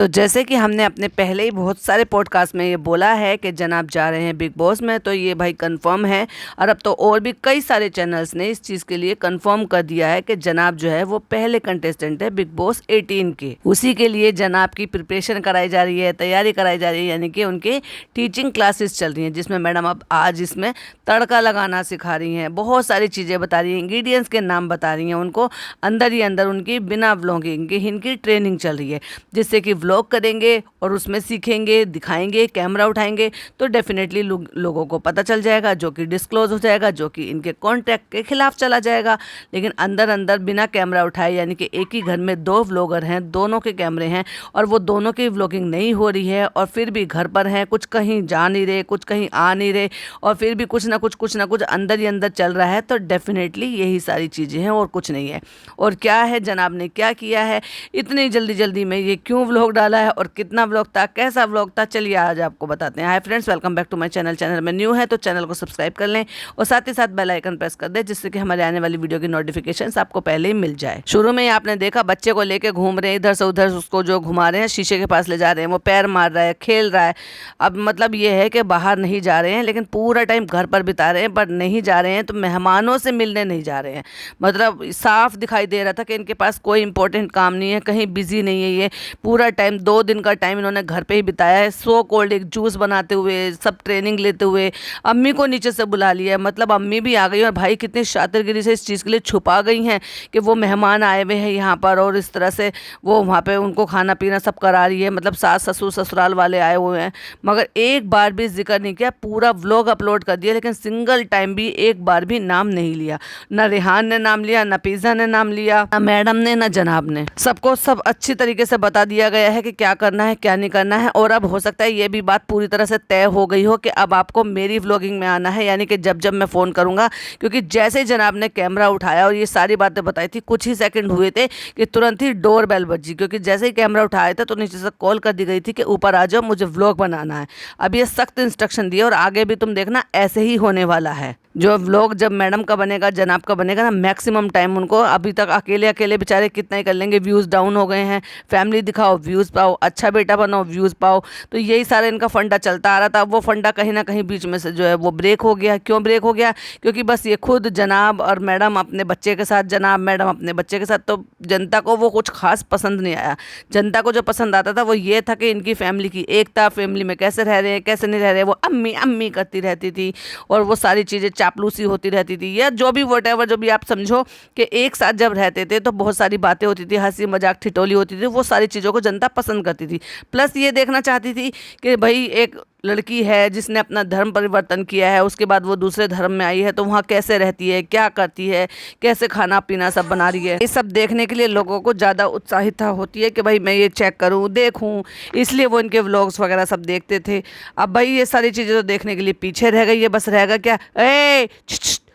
तो जैसे कि हमने अपने पहले ही बहुत सारे पॉडकास्ट में ये बोला है कि जनाब जा रहे हैं बिग बॉस में, तो ये भाई कंफर्म है। और अब तो और भी कई सारे चैनल्स ने इस चीज़ के लिए कंफर्म कर दिया है कि जनाब जो है वो पहले कंटेस्टेंट है बिग बॉस 18 के। उसी के लिए जनाब की प्रिपरेशन कराई जा रही है, तैयारी कराई जा रही है, यानी कि उनके टीचिंग क्लासेस चल रही हैं, जिसमें मैडम अब आज इसमें तड़का लगाना सिखा रही हैं, बहुत सारी चीज़ें बता रही हैं, इंग्रेडिएंट्स के नाम बता रही हैं उनको। अंदर ही अंदर उनकी बिना व्लॉगिंग की इनकी ट्रेनिंग चल रही है, जिससे कि व्लॉग करेंगे और उसमें सीखेंगे, दिखाएंगे, कैमरा उठाएंगे तो डेफिनेटली लोगों को पता चल जाएगा, जो कि डिस्क्लोज हो जाएगा, जो कि इनके कॉन्ट्रैक्ट के खिलाफ चला जाएगा। लेकिन अंदर अंदर बिना कैमरा उठाए, यानी कि एक ही घर में दो व्लॉगर हैं, दोनों के कैमरे हैं और वो दोनों की व्लॉगिंग नहीं हो रही है, और फिर भी घर पर हैं, कुछ कहीं जा नहीं रहे, कुछ कहीं आ नहीं रहे, और फिर भी कुछ ना कुछ अंदर ही अंदर चल रहा है। तो डेफिनेटली यही सारी चीज़ें हैं और कुछ नहीं है। और क्या है, जनाब ने क्या किया है, इतनी जल्दी जल्दी में ये क्यों व्लॉग डाला है और कितना व्लॉग था, कैसा व्लॉग था, चलिए आज आपको बताते हैं। Hi friends, welcome back to my channel. Channel में न्यू है तो चैनल को सब्सक्राइब कर लें और साथ ही साथ बेल आइकन प्रेस कर दें, जिससे कि हमारे आने वाली वीडियो की नोटिफिकेशंस आपको पहले ही मिल जाए। शुरू में आपने देखा बच्चे को लेके घूम रहे हैं, इधर से उधर उसको जो घुमा रहे हैं, शीशे के पास ले जा रहे हैं, वो पैर मार रहा है, खेल रहा है। अब मतलब ये है कि बाहर नहीं जा रहे हैं, लेकिन पूरा टाइम घर पर बिता रहे हैं, पर नहीं जा रहे हैं तो मेहमानों से मिलने नहीं जा रहे हैं। मतलब साफ दिखाई दे रहा था कि इनके पास कोई इंपॉर्टेंट काम नहीं है, कहीं बिजी नहीं है। ये पूरा टाइम 2 दिन का टाइम इन्होंने घर पे ही बिताया है, सो कोल्ड एक जूस बनाते हुए, सब ट्रेनिंग लेते हुए। अम्मी को नीचे से बुला लिया है, मतलब अम्मी भी आ गई, और भाई कितनी शातिरगिरी से इस चीज़ के लिए छुपा गई हैं कि वो मेहमान आए हुए हैं यहाँ पर, और इस तरह से वो वहाँ पे उनको खाना पीना सब करा रही है। मतलब सास ससुर ससुराल वाले आए हुए हैं, मगर एक बार भी जिक्र नहीं किया। पूरा व्लॉग अपलोड कर दिया, लेकिन सिंगल टाइम भी एक बार भी नाम नहीं लिया। ना रेहान ने नाम लिया, ना पिज़्ज़ा ने नाम लिया, ना मैडम ने, ना जनाब ने। सबको सब अच्छी तरीके से बता दिया गया है कि क्या करना है, क्या नहीं करना है। और अब हो सकता है ये भी बात पूरी तरह से तय हो गई हो कि अब आपको मेरी व्लॉगिंग में आना है, यानी कि जब जब मैं फ़ोन करूंगा। क्योंकि जैसे ही जनाब ने कैमरा उठाया और ये सारी बातें बताई थी, कुछ ही सेकंड हुए थे कि तुरंत ही डोर बेल बजी। क्योंकि जैसे ही कैमरा उठाया था तो नीचे से कॉल कर दी गई थी कि ऊपर आ जाओ, मुझे व्लॉग बनाना है। अब ये सख्त इंस्ट्रक्शन दिए और आगे भी तुम देखना ऐसे ही होने वाला है। जो व्लॉग जब मैडम का बनेगा, जनाब का बनेगा ना, मैक्सिमम टाइम उनको, अभी तक अकेले अकेले बेचारे कितना ही कर लेंगे, व्यूज़ डाउन हो गए हैं। फैमिली दिखाओ, व्यूज़ पाओ, अच्छा बेटा बनो, व्यूज़ पाओ। तो यही सारा इनका फंडा चलता आ रहा था। वो फंडा कहीं ना कहीं बीच में से जो है वो ब्रेक हो गया। क्यों ब्रेक हो गया? क्योंकि बस ये खुद जनाब और मैडम अपने बच्चे के साथ, जनाब मैडम अपने बच्चे के साथ, तो जनता को वो कुछ खास पसंद नहीं आया। जनता को जो पसंद आता था वो ये था कि इनकी फैमिली की एकता, फैमिली में कैसे रह रहे हैं, कैसे नहीं रह रहे। वो अम्मी अम्मी करती रहती थी और वो सारी चीज़ें चापलूसी होती रहती थी, या जो भी वॉटेवर, जो भी आप समझो कि एक साथ जब रहते थे तो बहुत सारी बातें होती थी, हंसी मजाक ठिठोली होती थी। वो सारी चीज़ों को जनता पसंद करती थी। प्लस ये देखना चाहती थी कि भाई एक लड़की है जिसने अपना धर्म परिवर्तन किया है, उसके बाद वो दूसरे धर्म में आई है, तो वहाँ कैसे रहती है, क्या करती है, कैसे खाना पीना सब बना रही है। ये सब देखने के लिए लोगों को ज़्यादा उत्साहित होती है कि भाई मैं ये चेक करूँ, देखूँ। इसलिए वो इनके व्लॉग्स वगैरह सब देखते थे। अब भाई ये सारी चीज़ें तो देखने के लिए पीछे रह गई है। बस रहेगा क्या, ए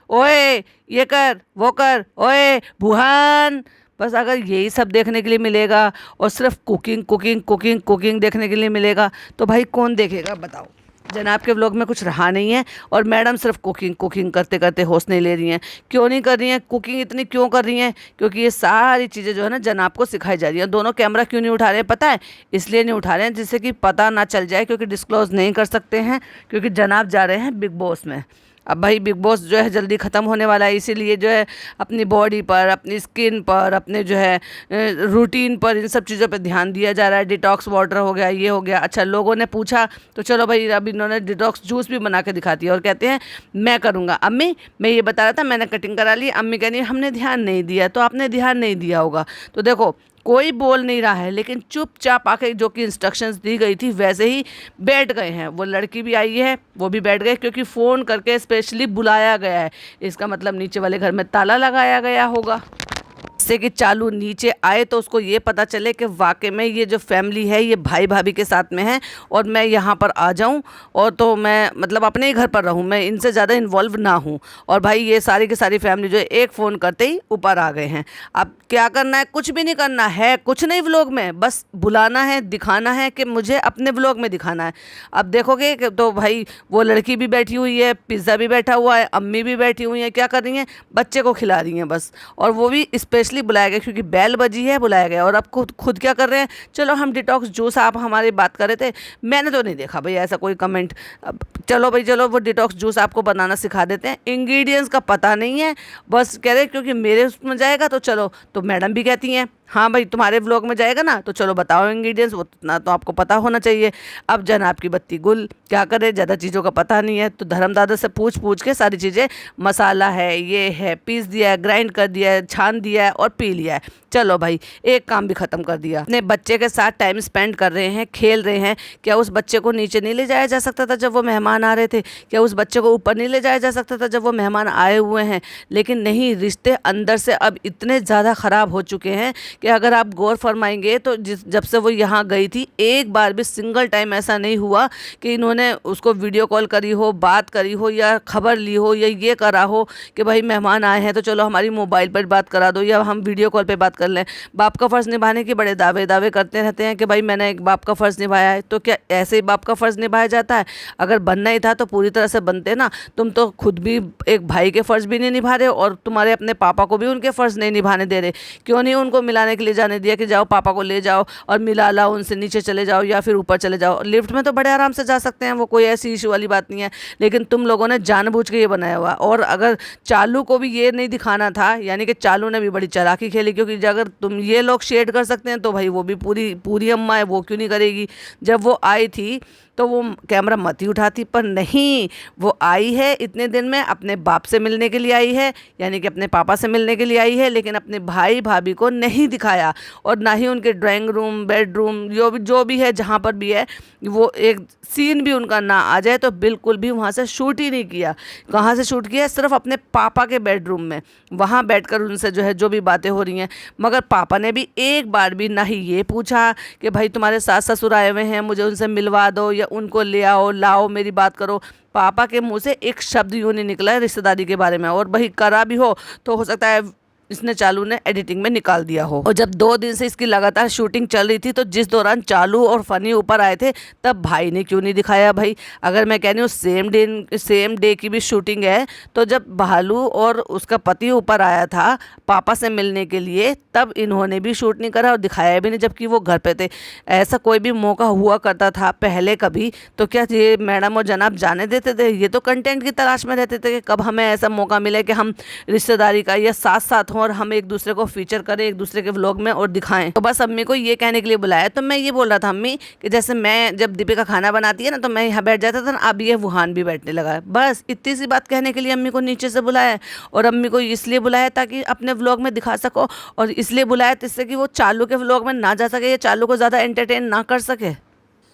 ओए ये कर, वो कर, ओए बुहान। बस अगर यही सब देखने के लिए मिलेगा और सिर्फ कुकिंग कुकिंग कुकिंग कुकिंग देखने के लिए मिलेगा, तो भाई कौन देखेगा बताओ। जनाब के व्लॉग में कुछ रहा नहीं है, और मैडम सिर्फ कुकिंग कुकिंग करते करते होश नहीं ले रही हैं। क्यों नहीं कर रही हैं कुकिंग, इतनी क्यों कर रही हैं? क्योंकि ये सारी चीज़ें जो है ना जनाब को सिखाई जा रही हैं। दोनों कैमरा क्यों नहीं उठा रहे हैं पता है? इसलिए नहीं उठा रहे हैं जिससे कि पता ना चल जाए, क्योंकि डिस्क्लोज नहीं कर सकते हैं, क्योंकि जनाब जा रहे हैं बिग बॉस में। अब भाई बिग बॉस जो है जल्दी ख़त्म होने वाला है, इसीलिए जो है अपनी बॉडी पर, अपनी स्किन पर, अपने जो है रूटीन पर, इन सब चीज़ों पे ध्यान दिया जा रहा है। डिटॉक्स वाटर हो गया, ये हो गया। अच्छा, लोगों ने पूछा तो चलो भाई, अब इन्होंने डिटॉक्स जूस भी बना के दिखा दिया और कहते हैं मैं करूँगा। अम्मी मैं ये बता रहा था, मैंने कटिंग करा ली। अम्मी कह रही हमने ध्यान नहीं दिया, तो आपने ध्यान नहीं दिया होगा। तो देखो कोई बोल नहीं रहा है, लेकिन चुपचाप आके जो कि इंस्ट्रक्शंस दी गई थी वैसे ही बैठ गए हैं। वो लड़की भी आई है, वो भी बैठ गए, क्योंकि फ़ोन करके स्पेशली बुलाया गया है। इसका मतलब नीचे वाले घर में ताला लगाया गया होगा, जिससे कि चालू नीचे आए तो उसको ये पता चले कि वाकई में ये जो फैमिली है ये भाई भाभी के साथ में है, और मैं यहाँ पर आ जाऊँ और तो मैं मतलब अपने ही घर पर रहूँ, मैं इनसे ज़्यादा इन्वॉल्व ना हूँ। और भाई ये सारी की सारी फैमिली जो है एक फ़ोन करते ही ऊपर आ गए हैं। अब क्या करना है? कुछ भी नहीं करना है, कुछ नहीं व्लॉग में, बस बुलाना है, दिखाना है कि मुझे अपने व्लॉग में दिखाना है। अब देखोगे तो भाई वो लड़की भी बैठी हुई है, पिज़्ज़ा भी बैठा हुआ है, अम्मी भी बैठी हुई हैं, क्या कर रही हैं? बच्चे को खिला रही हैं बस, और वो भी स्पेशली इसलिए बुलाया गया क्योंकि बेल बजी है, बुलाया गया। और अब खुद क्या कर रहे हैं, चलो हम डिटॉक्स जूस, आप हमारी बात कर रहे थे, मैंने तो नहीं देखा भाई ऐसा कोई कमेंट। अब चलो भाई चलो, वो डिटॉक्स जूस आपको बनाना सिखा देते हैं। इंग्रेडिएंट्स का पता नहीं है, बस कह रहे क्योंकि मेरे उसमें जाएगा तो चलो, तो मैडम भी कहती हैं हाँ भाई तुम्हारे व्लॉग में जाएगा ना तो चलो बताओ इंग्रेडिएंट्स, वो इतना तो आपको पता होना चाहिए। अब जनाब की बत्ती गुल, क्या करे, ज़्यादा चीज़ों का पता नहीं है, तो धर्मदादा से पूछ पूछ के सारी चीज़ें, मसाला है, ये है, पीस दिया है, ग्राइंड कर दिया है, छान दिया है और पी लिया है। चलो भाई एक काम भी ख़त्म कर दिया। अपने बच्चे के साथ टाइम स्पेंड कर रहे हैं, खेल रहे हैं, क्या उस बच्चे को नीचे नहीं ले जाया जा सकता था जब वो मेहमान आ रहे थे? क्या उस बच्चे को ऊपर नहीं ले जाया जा सकता था जब वो मेहमान आए हुए हैं? लेकिन नहीं, रिश्ते अंदर से अब इतने ज़्यादा ख़राब हो चुके हैं कि अगर आप गौर फरमाएंगे तो जब से वो यहाँ गई थी, एक बार भी सिंगल टाइम ऐसा नहीं हुआ कि इन्होंने उसको वीडियो कॉल करी हो, बात करी हो, या खबर ली हो, या ये करा हो कि भाई मेहमान आए हैं तो चलो हमारी मोबाइल पर बात करा दो या हम वीडियो कॉल पे बात कर लें। बाप का फ़र्ज़ निभाने के बड़े दावे करते रहते हैं कि भाई मैंने एक बाप का फ़र्ज़ निभाया है। तो क्या ऐसे ही बाप का फ़र्ज़ निभाया जाता है? अगर बनना ही था तो पूरी तरह से बनते ना। तुम तो खुद भी एक भाई के फ़र्ज़ भी नहीं निभा रहे और तुम्हारे अपने पापा को भी उनके फ़र्ज़ नहीं निभाने दे रहे। क्यों नहीं उनको मिलाने के लिए जाने दिया कि जाओ पापा को ले जाओ और मिला लाओ उनसे, नीचे चले जाओ या फिर ऊपर चले जाओ। लिफ्ट में तो बड़े आराम से जा सकते हैं, वो कोई ऐसी इशू वाली बात नहीं है। लेकिन तुम लोगों ने जानबूझ के ये बनाया हुआ। और अगर चालू को भी ये नहीं दिखाना था, यानी कि चालू ने भी बड़ी चालाकी खेली, क्योंकि अगर तुम ये लोग शेड कर सकते हैं तो भाई वो भी पूरी अम्मा है, वो क्यों नहीं करेगी? जब वो आई थी तो वो कैमरा मत ही उठाती, पर नहीं, वो आई है इतने दिन में अपने बाप से मिलने के लिए आई है, यानी कि अपने पापा से मिलने के लिए आई है, लेकिन अपने भाई भाभी को नहीं दिखाया। और ना ही उनके ड्राइंग रूम, बेडरूम, जो भी है, जहाँ पर भी है, वो एक सीन भी उनका ना आ जाए तो बिल्कुल भी वहाँ से शूट ही नहीं किया। कहाँ से शूट किया? सिर्फ अपने पापा के बेडरूम में, वहाँ बैठकर उनसे जो है जो भी बातें हो रही हैं। मगर पापा ने भी एक बार भी ना ही ये पूछा कि भाई तुम्हारे सास ससुर आए हुए हैं, मुझे उनसे मिलवा दो या उनको ले आओ, लाओ, मेरी बात करो। पापा के मुंह से एक शब्द यूँ नहीं निकला है रिश्तेदारी के बारे में। और भाई करा भी हो तो हो सकता है इसने चालू ने एडिटिंग में निकाल दिया हो। और जब 2 दिन से इसकी लगातार शूटिंग चल रही थी तो जिस दौरान चालू और फनी ऊपर आए थे तब भाई ने क्यों नहीं दिखाया? भाई अगर मैं कह रही हूँ सेम डे की भी शूटिंग है, तो जब भालू और उसका पति ऊपर आया था पापा से मिलने के लिए तब इन्होंने भी शूट नहीं करा और दिखाया भी नहीं, जबकि वो घर पे थे। ऐसा कोई भी मौका हुआ करता था पहले कभी, तो क्या ये मैडम और जनाब जाने देते थे? ये तो कंटेंट की तलाश में रहते थे कि कब हमें ऐसा मौका मिले कि हम रिश्तेदारी का या साथ साथ और हम एक दूसरे को फीचर करें एक दूसरे के व्लॉग में और दिखाएं। तो बस अम्मी को ये कहने के लिए बुलाया। तो मैं ये बोल रहा था अम्मी कि जैसे मैं जब दीपिका खाना बनाती है ना तो मैं यहाँ बैठ जाता था ना, अब ये वुहान भी बैठने लगा है। बस इतनी सी बात कहने के लिए अम्मी को नीचे से बुलाया। और अम्मी को इसलिए बुलाया ताकि अपने व्लॉग में दिखा सको, और इसलिए बुलाया जिससे कि वो चालू के व्लॉग में ना जा सके या चालू को ज़्यादा एंटरटेन ना कर सके।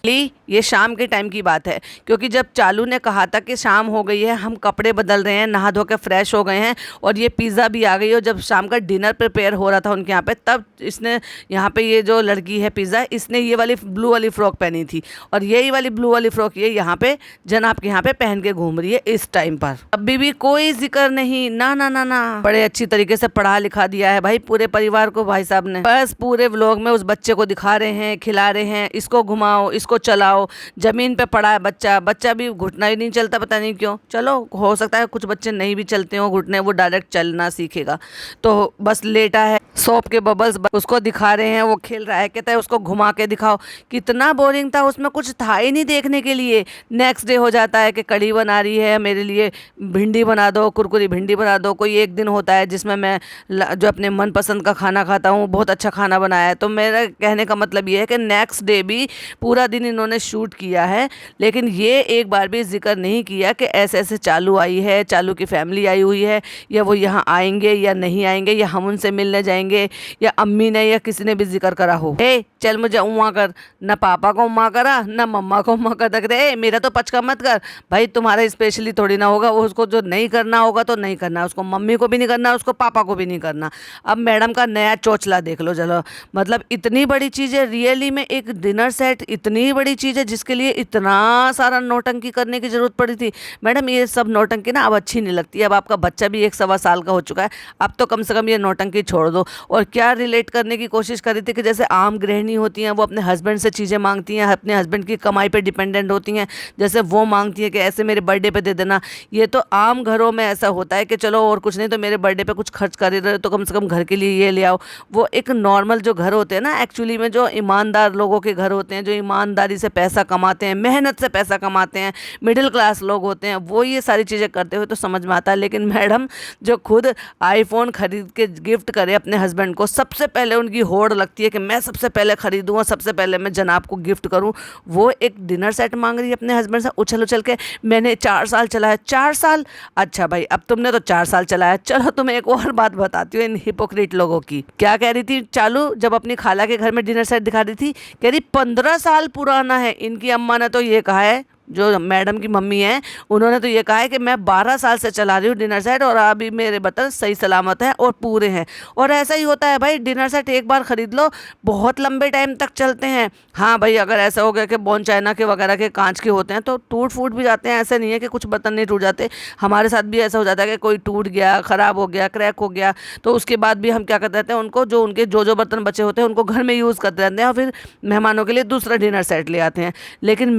ये शाम के टाइम की बात है, क्योंकि जब चालू ने कहा था कि शाम हो गई है, हम कपड़े बदल रहे हैं, नहा धो के फ्रेश हो गए हैं और ये पिज़्ज़ा भी आ गई है, और जब शाम का डिनर प्रिपेयर हो रहा था उनके यहाँ पे, तब इसने यहाँ पे ये जो लड़की है पिज़्ज़ा, इसने ये वाली ब्लू वाली फ़्रॉक पहनी थी और यही वाली ब्लू वाली फ़्रॉक ये यहाँ पे जनाब के यहाँ पे पहन के घूम रही है इस टाइम पर। अभी भी कोई जिक्र नहीं, ना ना ना ना। बड़े अच्छी तरीके से पढ़ा लिखा दिया है भाई पूरे परिवार को भाई साहब ने। बस पूरे व्लॉग में उस बच्चे को दिखा रहे हैं, खिला रहे हैं, इसको घुमाओ, इसको चलाओ, जमीन पे पड़ा है बच्चा भी घुटना ही नहीं चलता, पता नहीं क्यों। चलो हो सकता है कुछ बच्चे नहीं भी चलते हो घुटने, वो डायरेक्ट चलना सीखेगा। तो बस लेटा है, सोप के बबल्स उसको दिखा रहे हैं, वो खेल रहा है, कहता है उसको घुमा के दिखाओ। कितना बोरिंग था, उसमें कुछ था ही नहीं देखने के लिए। नेक्स्ट डे हो जाता है कि कढ़ी बना रही है, मेरे लिए भिंडी बना दो, कुरकुरी भिंडी बना दो। कोई एक दिन होता है जिसमें मैं जो अपने मनपसंद का खाना खाता हूँ, बहुत अच्छा खाना बनाया है। तो मेरा कहने का मतलब ये है कि नेक्स्ट डे भी पूरा दिन इन्होंने शूट किया है, लेकिन ये एक बार भी जिक्र नहीं किया कि ऐसे ऐसे चालू आई है, चालू की फैमिली आई हुई है, या वो यहाँ आएंगे या नहीं आएंगे, या हम उनसे मिलने जाएंगे, या अम्मी ने या किसी ने भी जिक्र करा हो। चल मुझे उम्मा कर, ना पापा को उम्मा करा ना मम्मा को उम्मा कर दे, मेरा तो पचका मत कर भाई, तुम्हारा स्पेशली थोड़ी ना होगा। वो उसको जो नहीं करना होगा तो नहीं करना, उसको मम्मी को भी नहीं करना, उसको पापा को भी नहीं करना। अब मैडम का नया चोचला देख लो। चलो मतलब इतनी बड़ी चीज़ें, रियली में एक डिनर सेट इतनी इतनी बड़ी चीज़ है जिसके लिए इतना सारा नौटंकी करने की ज़रूरत पड़ी थी। मैडम ये सब नौटंकी ना अब अच्छी नहीं लगती है। अब आपका बच्चा भी 1 सवा साल का हो चुका है, अब तो कम से कम ये नौटंकी छोड़ दो। और क्या रिलेट करने की कोशिश करी थी कि जैसे आम गृहिणी होती हैं वो अपने हस्बैंड से चीज़ें मांगती हैं, अपने हस्बैंड की कमाई पर डिपेंडेंट होती हैं, जैसे वो मांगती हैं कि ऐसे मेरे बर्थडे पे दे देना। ये तो आम घरों में ऐसा होता है कि चलो और कुछ नहीं तो मेरे बर्थडे पे कुछ खर्च कर ही रहे हो तो कम से कम घर के लिए ये ले आओ। वो एक नॉर्मल जो घर होते हैं ना, एक्चुअली में जो ईमानदार लोगों के घर होते हैं, जो ईमानदारी से पैसा कमाते हैं, मेहनत से पैसा कमाते हैं, मिडिल क्लास लोग होते हैं, वो ये सारी चीज़ें करते हुए तो समझ में आता है। लेकिन मैडम जो खुद आईफोन खरीद के गिफ्ट करे अपने हस्बैंड को, सबसे पहले उनकी होड़ लगती है कि मैं सबसे पहले खरीदूँ और सबसे पहले मैं जनाब को गिफ्ट करूँ। वो एक डिनर सेट मांग रही है अपने हस्बैंड से उछल उछल के, मैंने 4 साल चलाया। 4 साल? अच्छा भाई, अब तुमने तो 4 साल चलाया। चलो तुम्हें एक और बात बताती हूँ इन हिपोक्रेट लोगों की। क्या कह रही थी चालू, जब अपनी खाला के घर में डिनर सेट दिखा रही थी, कह रही 15 साल पुराना है। इनकी अम्मा ने तो ये कहा है, जो मैडम की मम्मी है उन्होंने तो ये कहा है कि मैं 12 साल से चला रही हूँ डिनर सेट और अभी मेरे बर्तन सही सलामत हैं और पूरे हैं। और ऐसा ही होता है भाई, डिनर सेट एक बार ख़रीद लो बहुत लंबे टाइम तक चलते हैं। हाँ भाई, अगर ऐसा हो गया कि बोन चाइना के वगैरह के कांच के होते हैं तो टूट फूट भी जाते हैं, ऐसा नहीं है कि कुछ बर्तन नहीं टूट जाते। हमारे साथ भी ऐसा हो जाता है कि कोई टूट गया, ख़राब हो गया, क्रैक हो गया, तो उसके बाद भी हम क्या करते रहते हैं, उनको जो उनके जो बर्तन बचे होते हैं उनको घर में यूज़ करते रहते हैं और फिर मेहमानों के लिए दूसरा डिनर सेट ले आते हैं। लेकिन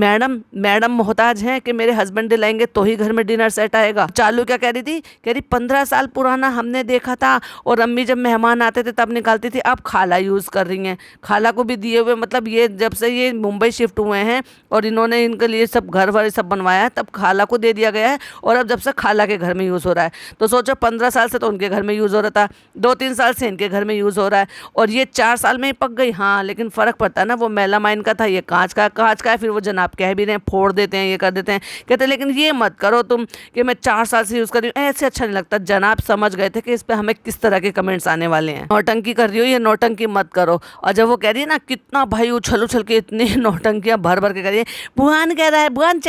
मैडम मोहताज हैं कि मेरे हस्बैंड दिलाएंगे तो ही घर में डिनर सेट आएगा। चालू क्या कह रही थी, कह रही 15 साल पुराना हमने देखा था और अम्मी जब मेहमान आते थे तब निकालती थी, अब खाला यूज़ कर रही हैं, खाला को भी दिए हुए। मतलब ये जब से ये मुंबई शिफ्ट हुए हैं और इन्होंने इनके लिए सब घर वर सब बनवाया है तब खाला को दे दिया गया है और अब जब से खाला के घर में यूज़ हो रहा है। तो सोचो 15 साल से तो उनके घर में यूज़ हो रहा था, 2-3 साल से इनके घर में यूज़ हो रहा है और ये 4 साल में ही पक गई। हाँ, लेकिन फ़र्क पड़ता है ना, वो मेलामाइन का था, ये कांच का है। फिर वो जनाब कह भी रहे हैं, फोड़ देते हैं, ये कर देते हैं, कहते लेकिन ये मत करो तुम कि मैं 4 साल से यूज़ कर रही हूँ, ऐसे अच्छा नहीं लगता। जनाब समझ गए थे कि इस पे हमें किस तरह के कमेंट्स आने वाले हैं। नौटंकी कर रही हो, ये नौटंकी मत करो। और जब वो कह रही है ना, कितना भाई उछल उछल के इतनी नौटंकियाँ भर भर के कह रही है, बुहान कह रहा है बुहान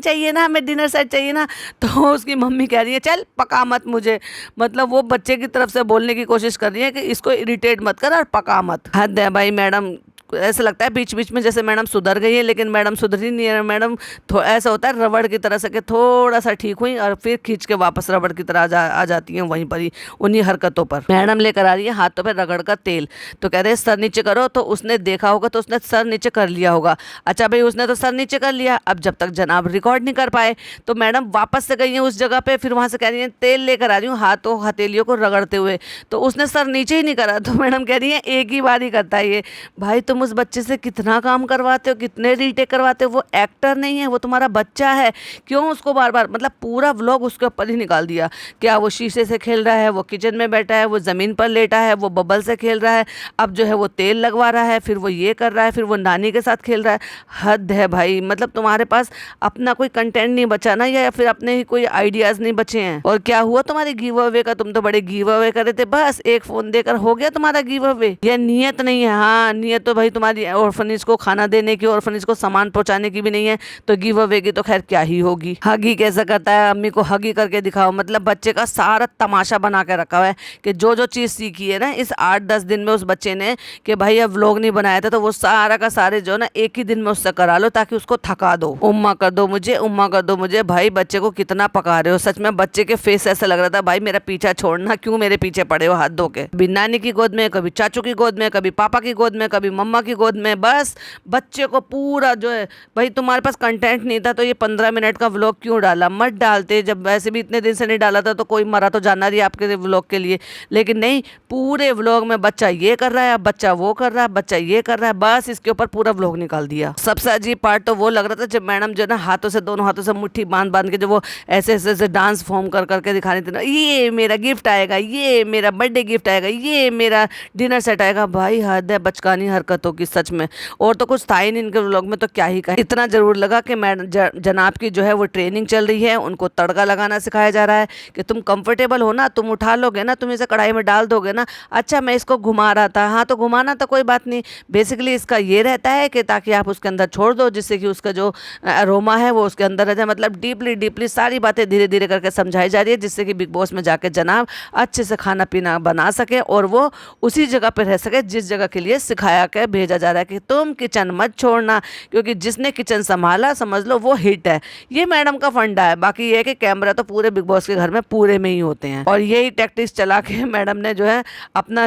चाहिए ना, हमें डिनर सेट चाहिए ना, तो उसकी मम्मी कह रही है चल पका मत मुझे। मतलब वो बच्चे की तरफ से बोलने की कोशिश कर रही है कि इसको इरिटेट मत कर और पका मत। हद है भाई मैडम। ऐसा लगता है बीच बीच में जैसे मैडम सुधर गई है, लेकिन मैडम सुधरी नहीं है। मैडम ऐसा होता है रबड़ की तरह से कि थोड़ा सा ठीक हुई और फिर खींच के वापस रबड़ की तरह आ जाती हैं वहीं पर ही उन्हीं हरकतों पर। मैडम लेकर आ रही है हाथों पे रगड़ का तेल, तो कह रहे हैं सर नीचे करो, तो उसने देखा होगा तो उसने सर नीचे कर लिया होगा। अच्छा भाई, उसने तो सर नीचे कर लिया, अब जब तक जनाब रिकॉर्ड नहीं कर पाए तो मैडम वापस से गई हैं उस जगह पे, फिर वहाँ से कह रही हैं तेल लेकर आ रही हूँ हाथों हथेलियों को रगड़ते हुए, तो उसने सर नीचे ही नहीं करा। तो मैडम कह रही है एक ही बार ही करता है ये। भाई तुम उस बच्चे से कितना काम करवाते हो, कितने रीटेक करवाते हो, वो एक्टर नहीं है, वो तुम्हारा बच्चा है, क्यों उसको बार बार, मतलब पूरा व्लॉग उसके ऊपर ही निकाल दिया। क्या वो शीशे से खेल रहा है, वो किचन में बैठा है, वो ज़मीन पर लेटा है, वो बबल से खेल रहा है, अब जो है वो तेल लगवा रहा है, फिर वो ये कर रहा है, फिर वो नानी के साथ खेल रहा है। हद है भाई, मतलब तुम्हारे पास अपना कोई कंटेंट नहीं बचा ना, या फिर अपने ही कोई आइडियाज़ नहीं बचे हैं। और क्या हुआ तुम्हारे गिव अवे का, तुम तो बड़े गिव अवे कर रहे थे, बस एक फ़ोन देकर हो गया तुम्हारा गिव अवे। यह नीयत नहीं है। हाँ, नीयत तो भाई तुम्हारी ऑर्फनेज को खाना देने की, ऑर्फनेज को सामान पहुंचाने की भी नहीं है, तो गिव अवे की तो खैर क्या ही होगी। हगी कैसा करता है, अम्मी को हगी करके दिखाओ। मतलब बच्चे का सारा तमाशा बना के रखा हुआ है कि जो चीज़ सीखी है ना इस 8-10 दिन में उस बच्चे ने, कि भाई अब व्लॉग नहीं बनाया था तो वो सारा का सारे जो ना एक ही दिन में उससे करा लो ताकि उसको थका दो। उम्मा कर दो मुझे, उम्मा कर दो मुझे। भाई बच्चे को कितना पका रहे हो, सच में बच्चे के फेस ऐसा लग रहा था भाई मेरा पीछा छोड़ना, क्यों मेरे पीछे पड़े हो हाथ धो के। कभी नानी की गोद में, कभी चाचू की गोद में, कभी पापा की गोद में, कभी मम्मा की गोद में, बस बच्चे को पूरा जो है। भाई तुम्हारे पास कंटेंट नहीं था तो ये 15 मिनट का व्लॉग क्यों डाला, मत डालते। जब वैसे भी इतने दिन से नहीं डाला था तो कोई मरा तो जाना रही आपके व्लॉग के लिए, लेकिन नहीं, पूरे व्लॉग में बच्चा ये कर रहा है, बच्चा वो कर रहा है, बच्चा ये कर रहा है, बस इसके ऊपर पूरा व्लॉग निकाल दिया। सबसे अजीब पार्ट तो वो लग रहा था जब मैडम जो ना हाथों से, दोनों हाथों से मुट्ठी बांध बांध के जो वो ऐसे ऐसे डांस फॉर्म कर करके दिखा रही थी ना, ये मेरा गिफ्ट आएगा, ये मेरा बर्थडे गिफ्ट आएगा, ये मेरा डिनर सेट आएगा। भाई हद है बचकानी हरकतों की सच में। और तो कुछ था ही नहीं इनके व्लॉग में, तो क्या ही कहें। इतना जरूर लगा कि मैडम जनाब की जो है वो ट्रेनिंग चल रही है, उनको तड़का लगाना सिखाया जा रहा है कि तुम कंफर्टेबल हो ना, तुम उठा लोगे ना, तुम इसे कढ़ाई में डाल दोगे ना। अच्छा मैं इसको घुमा रहा था, हाँ तो घुमाना तो कोई बात नहीं, बेसिकली इसका ये रहता है कि ताकि आप उसके अंदर छोड़ दो जिससे कि उसका जो अरोमा है वो उसके अंदर रह जाए। मतलब डीपली सारी बातें धीरे धीरे करके समझाई जा रही है जिससे कि बिग बॉस में जाके जनाब अच्छे से खाना पीना बना सके और वो उसी जगह पर रह सके जिस जगह के लिए सिखाया के भेजा जा रहा है कि तुम किचन मत छोड़ना, क्योंकि जिसने किचन संभाला समझ लो वो हिट है। ये मैडम का फंडा है। बाकी ये है कि कैमरा तो पूरे बिग बॉस के घर में पूरे में ही होते हैं, और यही टैक्टिक्स चला के मैडम ने जो है अपना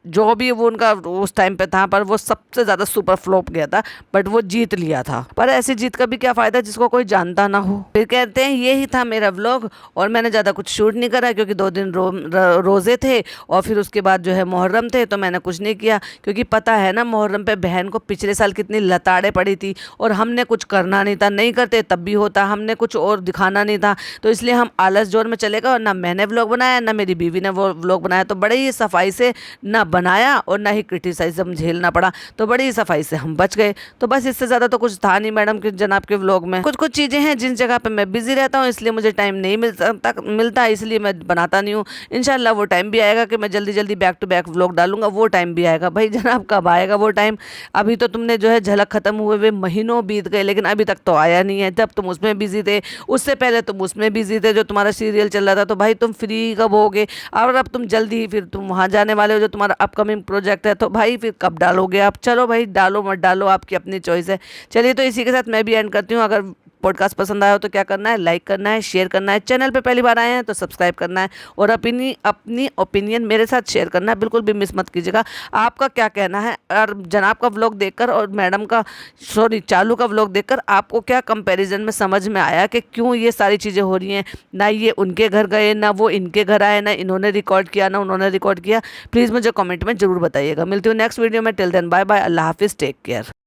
जो भी वो उनका उस टाइम पे था, पर वो सबसे ज्यादा सुपर फ्लॉप गया था, बट वो जीत लिया था। पर ऐसी जीत का भी क्या फायदा जिसको कोई जानता ना हो। फिर कहते हैं यही था मेरा व्लॉग, और मैंने ज्यादा कुछ शूट नहीं करा क्योंकि 2 दिन रोजे थे, और फिर उसके बाद जो है मुहर्रम थे, तो मैंने कुछ नहीं किया, क्योंकि पता है ना मुहर्रम पे बहन को पिछले साल कितनी लताड़े पड़ी थी, और हमने कुछ करना नहीं था, नहीं करते तब भी होता, हमने कुछ और दिखाना नहीं था, तो इसलिए हम आलस जोर में चले गए, और ना मैंने व्लॉग बनाया ना मेरी बीवी ने वो व्लॉग बनाया, तो बड़े ही सफाई से ना बनाया और ना ही क्रिटिसाइज्म झेलना पड़ा, तो बड़ी ही सफाई से हम बच गए। तो बस इससे ज़्यादा तो कुछ था नहीं मैडम के जनाब के व्लॉग में। कुछ कुछ चीज़ें हैं जिन जगह पे मैं बिजी रहता हूँ, इसलिए मुझे टाइम नहीं मिलता, इसलिए मैं बनाता नहीं हूँ। इंशाल्लाह वो टाइम भी आएगा कि मैं जल्दी जल्दी बैक टू बैक व्लॉग डालूंगा, वो टाइम भी आएगा। भाई जनाब कब आएगा वो टाइम? अभी तो तुमने जो है झलक खत्म हुए हुए महीनों बीत गए, लेकिन अभी तक तो आया नहीं है। जब तुम उसमें बिजी थे, उससे पहले तुम उसमें बिजी थे जो तुम्हारा सीरियल चल रहा था, तो भाई तुम फ्री कब होगे? और अब तुम जल्दी ही फिर तुम वहाँ जाने वाले हो जो तुम्हारा अपकमिंग प्रोजेक्ट है, तो भाई फिर कब डालोगे आप? चलो भाई डालो मत डालो आपकी अपनी चॉइस है। चलिए तो इसी के साथ मैं भी एंड करती हूँ। अगर पॉडकास्ट पसंद आया हो तो क्या करना है, लाइक करना है, शेयर करना है, चैनल पे पहली बार आए हैं तो सब्सक्राइब करना है, और अपनी ओपिनियन मेरे साथ शेयर करना है, बिल्कुल भी मिस मत कीजिएगा। आपका क्या कहना है, और जनाब का व्लॉग देखकर और मैडम का चालू का व्लॉग देखकर आपको क्या कंपैरिजन में समझ में आया कि क्यों ये सारी चीज़ें हो रही हैं? ना ये उनके घर गए, ना वो इनके घर आए, ना इन्होंने रिकॉर्ड किया ना उन्होंने रिकॉर्ड किया। प्लीज़ मुझे कमेंट में ज़रूर बताइएगा। मिलती हूँ नेक्स्ट वीडियो में। टिल देन बाय बाय, अल्लाह हाफिज़, टेक केयर।